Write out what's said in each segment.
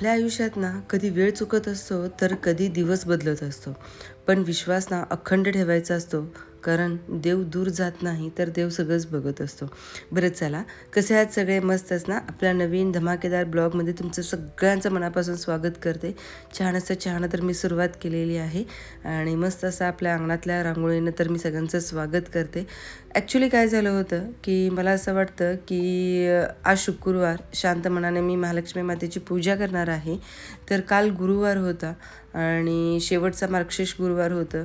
आपल्या आयुष्यात ना कधी वेळ चुकत असतो तर कधी दिवस बदलत असतो. पण विश्वास ना अखंड ठेवायचा असतो, कारण देव दूर जात नाही तर देव सगळंच बघत असतो. बरं चला, कसे आहात सगळे? मस्तच ना? आपल्या नवीन धमाकेदार ब्लॉगमध्ये तुमचं सगळ्यांचं मनापासून स्वागत करते. चहानं तर मी सुरुवात केलेली आहे आणि मस्त असं आपल्या अंगणातल्या रांगोळीनं तर मी सगळ्यांचं स्वागत करते. ॲक्च्युली काय झालं होतं की मला असं वाटतं की आज शुक्रवार शांत मनाने मी महालक्ष्मी मातेची पूजा करणार आहे. तर काल गुरुवार होता आणि शेवटचा मार्गशीर्ष गुरुवार होतं.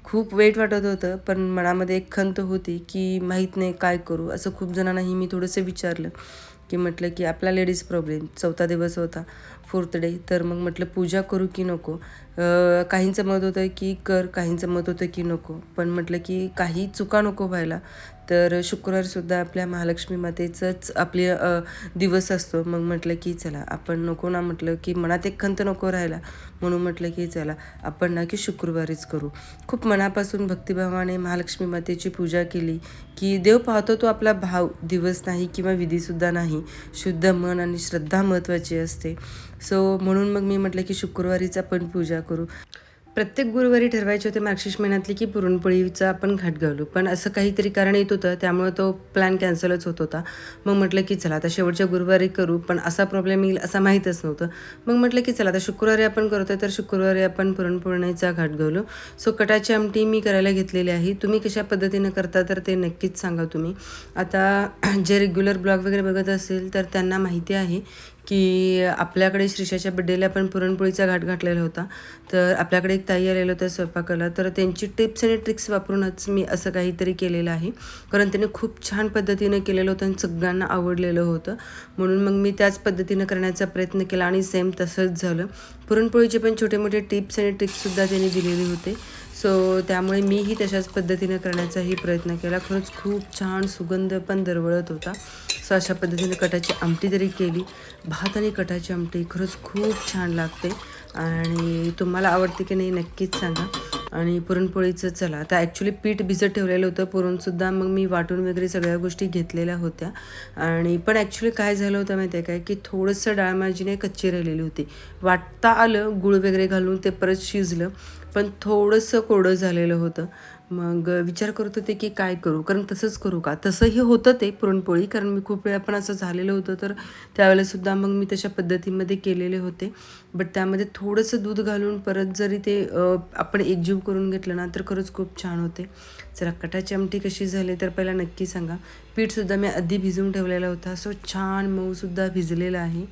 खूप वाईट वाटत होतं, पण मनामध्ये एक खंत होती की माहीत नाही काय करू. असं खूप जणांनाही मी थोडंसं विचारलं की म्हटलं की आपला लेडीज प्रॉब्लेम 4था दिवस होता, 4th डे. तर मग म्हटलं पूजा करू की नको. काहींचं मत होतं की कर, काहींचं मत होतं की नको. पण म्हटलं की काही चुका नको व्हायला. तर शुक्रवारसुद्धा आपल्या महालक्ष्मी मातेचंच आपले दिवस असतो. मग म्हटलं की चला आपण नको ना, म्हटलं की मनात एक खंत नको राहायला, म्हणून म्हटलं की चला आपण ना की शुक्रवारीच करू. खूप मनापासून भक्तिभावाने महालक्ष्मी मातेची पूजा केली की देव पाहतो तो आपला भाव, दिवस नाही किंवा विधीसुद्धा नाही. शुद्ध मन आणि श्रद्धा महत्त्वाची असते. सो म्हणून मग मी म्हटलं की शुक्रवारीच आपण पूजा करू. प्रत्येक गुरुवारी ठरवायचे होते मार्गशीर्ष महिन्यातली की पुरणपोळीचा आपण घाट घालू, पण असं काहीतरी कारण येत होतं, त्यामुळे तो प्लॅन कॅन्सलच होत होता. मग म्हटलं की चला आता शेवटच्या गुरुवारी करू, पण असा प्रॉब्लेम येईल असं माहीतच नव्हतं. मग म्हटलं की चला आता शुक्रवारी आपण करतोय तर शुक्रवारी आपण पुरणपोळीचा घाट घालू. सो कटाची आमटी मी करायला घेतलेली आहे. तुम्ही कशा पद्धतीनं करता तर ते नक्कीच सांगा तुम्ही. आता जे रेग्युलर ब्लॉग वगैरे बघत असेल तर त्यांना माहिती आहे की आपल्याकडे श्रीषाच्या बड्डेला पण पुरणपोळीचा घाट घातलेला होता. तर आपल्याकडे एक ताई आलेलं होतं स्वयंपाकाला, तर त्यांची टिप्स आणि ट्रिक्स वापरूनच मी असं काहीतरी केलेलं आहे. कारण त्याने खूप छान पद्धतीनं केलेलं होतं आणि सगळ्यांना आवडलेलं होतं. म्हणून मग मी त्याच पद्धतीनं करण्याचा प्रयत्न केला आणि सेम तसंच झालं. पुरणपोळीचे पण छोटे मोठे टिप्स आणि ट्रिक्ससुद्धा त्यांनी दिलेले होते. सो त्यामुळे मीही तशाच पद्धतीनं करण्याचाही प्रयत्न केला. खरंच खूप छान सुगंध पण दरवळत होता. सो अशा पद्धतीने कटाची आमटी तरी केली. भात आणि कटाची आमटी खरंच खूप छान लागते आणि तुम्हाला आवडते की नाही नक्कीच सांगा. आणि पुरणपोळीचं चला आता ॲक्च्युली पीठ भिजत ठेवलेलं होतं. पुरणसुद्धा मग मी वाटून वगैरे सगळ्या गोष्टी घेतलेल्या होत्या. आणि पण ॲक्च्युली काय झालं होतं माहिती आहे काय, की थोडंसं डाळ माझी कच्ची राहिलेली होती. वाटता आलं गूळ वगैरे घालून ते परत शिजलं, पण थोडंसं कोरडं झालेलं होतं. मग विचार करत होते की काय करू, कारण तसंच करू का. तसंही होतं ते पुरणपोळी, कारण मी खूप वेळा पण असं झालेलं होतं, तर त्यावेळेसुद्धा मग मी तशा पद्धतीमध्ये केलेले होते. बट त्यामध्ये थोडंसं दूध घालून परत जरी ते आपण एकजीव करून घेतलं ना तर खरंच खूप छान होते. जरा कटाची आमटी कशी झाली तर पहिला नक्की सांगा. पीठसुद्धा मी आधी भिजवून ठेवलेला होता, सो छान मऊसुद्धा भिजलेला आहे.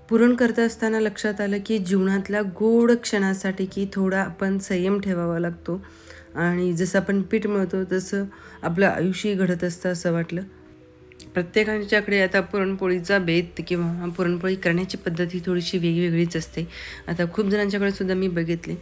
पुरण करत असताना लक्षात आलं की जीवनातल्या गोड क्षणासाठी की थोडा आपण संयम ठेवावा लागतो. आणि जसं आपण पीठ मळतो तसं आपलं आयुष्यही घडत असतं असं वाटलं. प्रत्येकाच्याकडे आता पुरणपोळीचा बेत किंवा पुरणपोळी करण्याची पद्धत ही थोडीशी वेगवेगळीच असते. आता खूप जणांच्याकडे सुद्धा मी बघितले,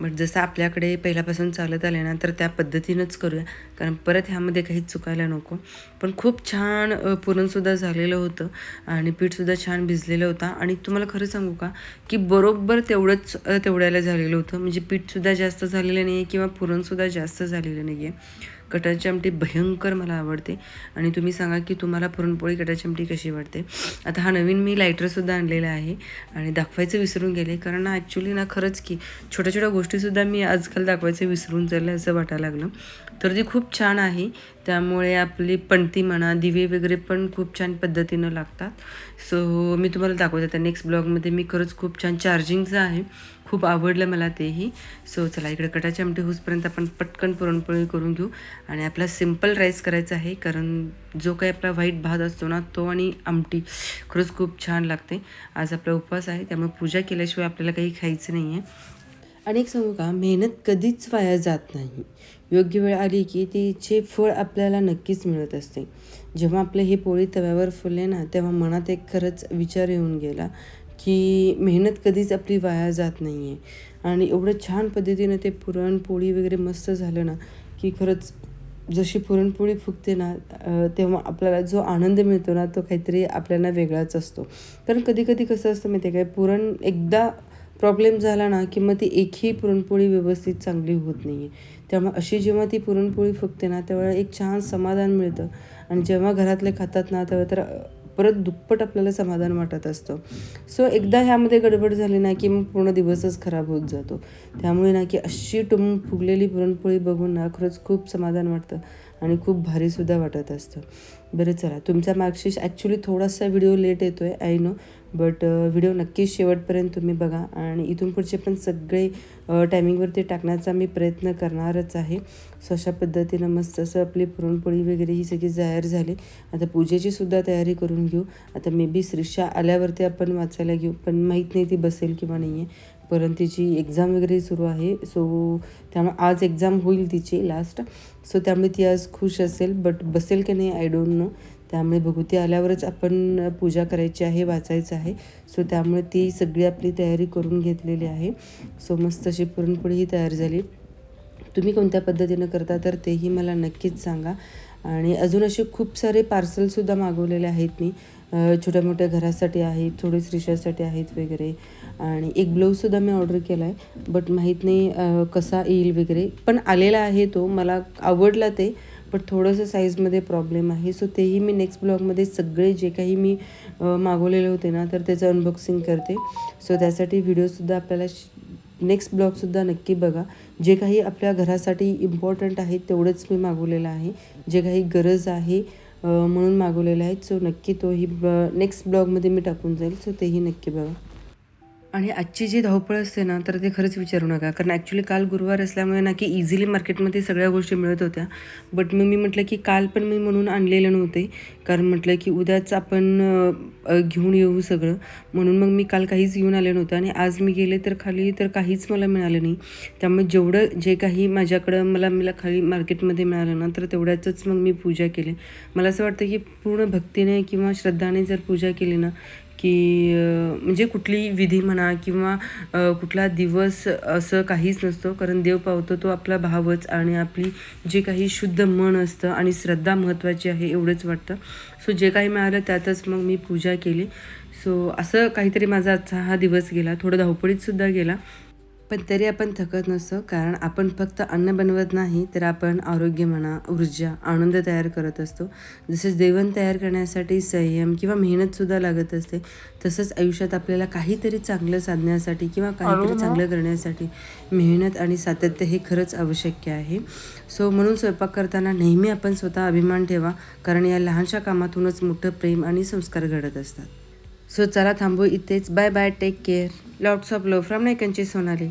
बट जसं आपल्याकडे पहिल्यापासून चालत आले ना तर त्या पद्धतीनंच करूया, कारण परत ह्यामध्ये काहीच चुकायला नको. पण खूप छान पुरणसुद्धा झालेलं होतं आणि पीठसुद्धा छान भिजलेलं होतं. आणि तुम्हाला खरं सांगू का की बरोबर तेवढंच तेवढ्याला झालेलं होतं. म्हणजे पीठसुद्धा जास्त झालेलं नाही आहे किंवा पुरणसुद्धा जास्त झालेलं नाही आहे. कटाची आमटी भयंकर मला आवडते आणि तुम्ही सांगा की तुम्हाला पुरणपोळी कटाची आमटी कशी वाटते. आता हा नवीन मी लायटरसुद्धा आणलेला आहे आणि दाखवायचं विसरून गेले, कारण ना ॲक्च्युली ना खरंच की छोट्या छोट्या गोष्टीसुद्धा मी आजकाल दाखवायचं विसरून चाललं असं वाटायला लागलं. तर ती खूप छान आहे, त्यामुळे आपली पणती म्हणा, दिवे वगैरे पण खूप छान पद्धतीनं लागतात. सो मी तुम्हाला दाखवते आता नेक्स्ट ब्लॉगमध्ये. मी खरंच खूप छान चार्जिंगचं आहे, खूप आवडलं मला तेही. सो चला इकडे कटाची आमटी होसपर्यंत आपण पटकन पुरणपोळी करून घेऊ. आणि आपला सिम्पल राईस करायचा आहे, कारण जो काही आपला व्हाईट भात असतो ना तो आणि आमटी खरंच खूप छान लागते. आज आपला उपवास आहे, त्यामुळे पूजा केल्याशिवाय आपल्याला काही खायचं नाही आहे. आणि एक सांगू का, मेहनत कधीच वाया जात नाही. योग्य वेळ आली की तिचे फळ आपल्याला नक्कीच मिळत असते. जेव्हा आपले हे पोळी तव्यावर फुलले ना, तेव्हा मनात एक खरंच विचार येऊन गेला की मेहनत कधीच आपली वाया जात नाही आहे. आणि एवढं छान पद्धतीनं ते पुरणपोळी वगैरे मस्त झालं ना की खरंच जशी पुरणपोळी फुगते ना तेव्हा आपल्याला जो आनंद मिळतो ना तो काहीतरी आपल्याला वेगळाच असतो. कारण कधी कधी कसं असतं माहिती आहे काय, पुरण एकदा प्रॉब्लेम झाला ना की मग ती एकही पुरणपोळी व्यवस्थित चांगली होत नाही आहे. त्यामुळे अशी जेव्हा ती पुरणपोळी फुगते ना तेव्हा एक छान समाधान मिळतं. आणि जेव्हा घरातले खातात ना तेव्हा तर परत दुप्पट आपल्याला समाधान वाटत असतं. सो एकदा ह्यामध्ये गडबड झाली ना की मग पूर्ण दिवसच खराब होत जातो. त्यामुळे ना की अशी फुगलेली पुरणपोळी बघून ना खरंच खूप समाधान वाटतं आणि खूप भारीसुद्धा वाटत असतं. बरं चला, तुमचा मागशीच ॲक्च्युली थोडासा व्हिडिओ लेट येतो आहे, आय नो, बट व्हिडिओ नक्कीच शेवटपर्यंत तुम्ही बघा आणि इथून पुढचे पण सगळे टायमिंगवरती टाकण्याचा मी प्रयत्न करणारच आहे. सो अशा पद्धतीनं मस्त असं आपली पुरणपोळी वगैरे ही सगळी तयार झाली. आता पूजेची सुद्धा तयारी करून घेऊ. आता मे बी श्रीषा आल्यावरती आपण वाचायला घेऊ, पण माहीत नाही ती बसेल किंवा नाही आहे. परंतु तिची एक्झाम वगैरे सुरू आहे. सो त्यामुळे आज एक्झाम होईल तिची लास्ट. सो त्यामुळे ती आज खुश असेल, बट बसेल की नाही आय डोंट नो. त्यामुळे बघू, ती आल्यावरच आपण पूजा करायची आहे, वाचायचं आहे. सो त्यामुळे ती सगळी आपली तयारी करून घेतलेली आहे. सो मस्त अशी पुरणपोळीही तयार झाली. तुम्ही कोणत्या पद्धतीनं करता तर तेही मला नक्कीच सांगा. आणि अजून असे खूप सारे पार्सलसुद्धा मागवलेले आहेत मी. छोट्या मोठ्या घरासाठी आहेत, थोडे श्रीषासाठी आहेत वगैरे. आणि एक ब्लाऊजसुद्धा मी ऑर्डर केला आहे, बट माहीत नाही कसा येईल वगैरे. पण आलेला आहे तो, मला आवडला ते, बट थोडंसं साईजमध्ये प्रॉब्लेम आहे. सो तेही मी नेक्स्ट ब्लॉगमध्ये सगळे जे काही मी मागवलेले होते ना तर त्याचं अनबॉक्सिंग करते. सो त्यासाठी व्हिडिओसुद्धा आपल्याला नेक्स्ट ब्लॉगसुद्धा नक्की बघा. जे काही आपल्या घरासाठी इम्पॉर्टंट आहे तेवढंच मी मागवलेलं आहे, जे काही गरज आहे म्हणून मागवलेलं आहे. सो नक्की तोही नेक्स्ट ब्लॉगमध्ये मी टाकून जाईल. सो तेही नक्की बघा. आणि आजची जी धावपळ असते ना तर ते खरंच विचारू नका, कारण ॲक्च्युली काल गुरुवार असल्यामुळे ना की इझिली मार्केटमध्ये सगळ्या गोष्टी मिळत होत्या. बट मग मी म्हटलं की काल पण मी म्हणून आणलेले नव्हते, कारण म्हटलं की उद्याच आपण घेऊन येऊ सगळं. म्हणून मग मी काल काहीच घेऊन आले नव्हते आणि आज मी गेले तर खाली तर काहीच मला मिळालं नाही. त्यामुळे जेवढं जे काही माझ्याकडं मला खाली मार्केटमध्ये मिळालं ना तर तेवढ्याचंच मग मी पूजा केली. मला असं वाटतं की पूर्ण भक्तीने किंवा श्रद्धाने जर पूजा केली ना की म्हणजे कुठली विधी म्हणा किंवा कुठला दिवस असं काहीच नसतो, कारण देव पावतो तो आपला भावच आणि आपली जे काही शुद्ध मन असतं आणि श्रद्धा महत्त्वाची आहे एवढंच वाटतं. सो जे काही मिळालं त्यातच मग मी पूजा केली. सो असं काहीतरी माझा आजचा हा दिवस गेला, थोडं धावपळीतसुद्धा गेला. पण तरी आपण थकत नसतो, कारण आपण फक्त अन्न बनवत नाही तर आपण आरोग्य म्हणा, ऊर्जा, आनंद तयार करत असतो. जसं जेवण तयार करण्यासाठी संयम किंवा मेहनतसुद्धा लागत असते, तसंच आयुष्यात आपल्याला काहीतरी चांगलं साधण्यासाठी किंवा काहीतरी चांगलं करण्यासाठी मेहनत आणि सातत्य हे खरंच आवश्यक आहे. सो म्हणून स्वयंपाक करताना नेहमी आपण स्वतः अभिमान ठेवा, कारण या लहानशा कामातूनच मोठं प्रेम आणि संस्कार घडत असतात. सो चला थांबू इथेच. Bye bye, take care. Lots of love from नायकांची सोनाली.